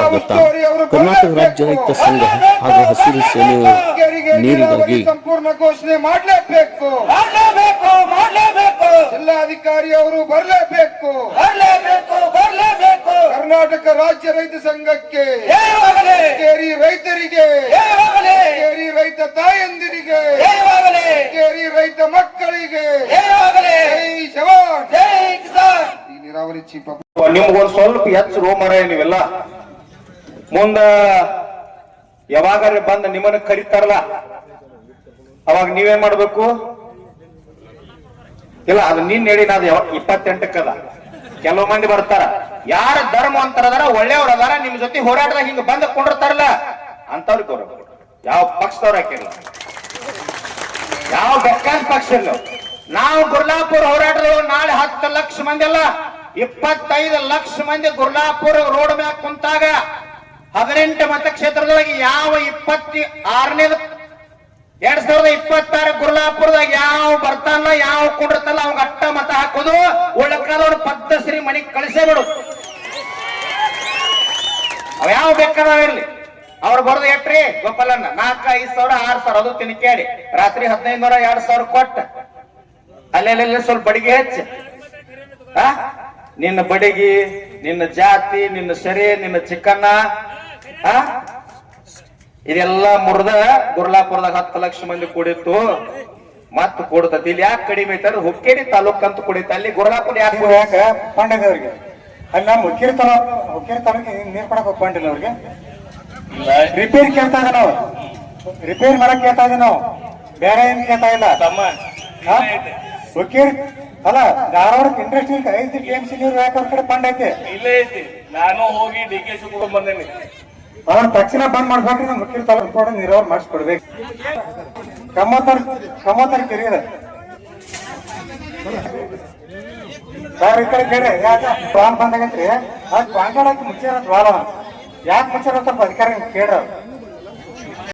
ಸ್ವಾಗತ. ಕರ್ನಾಟಕ ರಾಜ್ಯ ರೈತ ಸಂಘ ಹಾಗೂ ಹಸಿರು ಸೇನೆ ನೀರಿಗಾಗಿ ಸಂಪೂರ್ಣ ಘೋಷಣೆ ಮಾಡಲೇಬೇಕು. ಜಿಲ್ಲಾಧಿಕಾರಿ ಅವರು ಬರಲೇಬೇಕು. ಕರ್ನಾಟಕ ರಾಜ್ಯ ರೈತ ಸಂಘಕ್ಕೆ, ಕೇರಿ ರೈತರಿಗೆ, ಕೇರಿ ರೈತ ತಾಯಂದಿರಿಗೆ, ಕೇರಿ ರೈತ ಮಕ್ಕಳಿಗೆ ಜೈ ಜವಾನ್ ಜೈ ಕಿಸಾನ್. ಈ ನೀರಾವರಿ ಚೀಪ ನಿಮ್ಗೊಂದು ಸ್ವಲ್ಪ ಹೆಚ್ಚು ರೋಮರ ನೀವೆಲ್ಲ ಮುಂದ ಯಾವಾಗ ಬಂದ ನಿಮ್ಮನ್ನ ಕರೀತಾರಲ್ಲ ಅವಾಗ ನೀವೇನ್ ಮಾಡ್ಬೇಕು? ಇಲ್ಲ ಅದು ನಿನ್ ಹೇಳಿ ನಾದ್ 28ಕ್ಕದ ಕೆಲವು ಮಂದಿ ಬರ್ತಾರ, ಯಾರ ಧರ್ಮ ಅಂತಾರದಾರ ಒಳ್ಳೆಯವ್ರ ಅದಾರ ನಿಮ್ ಜೊತೆ ಹೋರಾಟದಾಗ ಹಿಂಗ ಬಂದ ಕೊಂಡಿರ್ತಾರಲ್ಲ ಅಂತವ್ರಿಗೆ ಗೌರವ. ಯಾವ ಪಕ್ಷದವ್ರ ಹಾಕಿಲ್ಲ, ಯಾವ ಬೇಕಾದ ಪಕ್ಷ ಇಲ್ಲ. ನಾವು ಗುರ್ಲಾಪುರ ಹೋರಾಟದವರು ನಾಳೆ 10 ಲಕ್ಷ ಮಂದಿ ಅಲ್ಲ 25 ಲಕ್ಷ ಮಂದಿ ಗುರ್ಲಾಪುರ ರೋಡ್ ಮ್ಯಾಗ ಕುಂತಾಗ 18 ಮತಕ್ಷೇತ್ರದೊಳಗೆ ಯಾವ 2026 ಗುರ್ಲಾಪುರದಾಗ ಯಾವ ಬರ್ತಾನಲ್ಲ ಯಾವ ಕುಂಡಿರ್ತಾನಲ್ಲ ಅವಾಗ ಅಟ್ಟ ಮತ ಹಾಕೋದು. ಉಳ್ಳಕಾದವ್ರು ಪದ್ಧಶ್ರೀ ಮನೆಗೆ ಕಳಿಸೇ ಬಿಡು. ಅವ ಯಾವ ಬೇಕಾದವಿರ್ಲಿ ಅವ್ರು ಬರೋದು ಎಟ್ರಿ ಗೋಪಾಲಣ್ಣ 4, 5 ಸಾವಿರ 6 ಸಾವಿರ ಅದು ತಿನ್ಕೇಳಿ ರಾತ್ರಿ 1500 2,000 ಕೊಟ್ಟ ಅಲ್ಲೆಲ್ಲ ಸ್ವಲ್ಪ ಬಡಿಗೆ ಹೆಚ್ಚ. ನಿನ್ನ ಬಡಿಗಿ, ನಿನ್ನ ಜಾತಿ, ನಿನ್ನ ಸೆರೆ, ನಿನ್ನ ಚಿಕ್ಕನ್ನ ಇದೆಲ್ಲ ಮುರಿದ ಗುರ್ಲಾಪುರದಾಗ 10 ಲಕ್ಷ ಮಂದಿ ಕುಡಿತು ಮತ್ ಕೊಡ್ತತಿ. ಇಲ್ಲಿ ಯಾಕೆ ಕಡಿಮೆ ಐತಾರ? ಹುಕ್ಕೇರಿ ತಾಲೂಕ್ ಅಂತ ಕುಡಿತ. ಅಲ್ಲಿ ಗುರ್ಲಾಪುರ ಯಾಕೆ ಪಾಂಡ್ಯದವ್ರಿಗೆ ಅಲ್ಲಿ ನಮ್ಮ ಹುಕ್ಕೇರಿ ತಾಲೂಕಿಗೆ ನೀರ್ ಕೊಡಕ್ ಹೋಗ್ಕೊಂಡಿಲ್ಲ ಅವ್ರಿಗೆ. ರಿಪೇರಿ ಕೇಳ್ತಾ ಇದ್ದ ನಾವು, ರಿಪೇರಿ ಮಾಡಕ್ ಕೇಳ್ತಾ ಇದ್ದೀವಿ ನಾವು, ಬೇರೆ ಏನ್ ಕೇಳ್ತಾ ಇಲ್ಲ. ಹುಕ್ಕೇರಿ ಅಲ್ಲ ಧಾರವಾಡಕ್ಕೆ ಇಂಡಸ್ಟ್ರಿ 5 TMC ನೀರು ಯಾಕೆ ಅವ್ರ ಕಡೆ ಫಂಡ್ ಐತೆ? ಇಲ್ಲೇ ಐತಿ. ನಾನು ಹೋಗಿ DKC ಕೂಡ ಬಂದೇನಿ. ಅವ್ರ ತಕ್ಷಣ ಬಂದ್ ಮಾಡ್ಬೇಕ್ರಿ. ನಮ್ ಹುಕ್ಕೇರಿ ತಾಲೂಕು ಕೂಡ ನೀರಾವರಿ ಮಾಡಿಸ್ಕೊಡ್ಬೇಕು. ಕಮ್ಮತ್ತಾರ ಕೆರೆ ಇದೆ ಸರ್. ಈ ಕಡೆ ಕೇಳಿ ಯಾಕೆ ಬಾಲ್ ಬಂದಾಗೈತ್ರಿ? ಅದ್ ಬಾಂಗಾಳಕ್ಕೆ ಮುಚ್ಚಿರತ್ ಬಾಲ ಯಾಕೆ ಮುಚ್ಚಿರ ಸ್ವಲ್ಪ ಅಧಿಕಾರಿ ಕೇಳ್ರ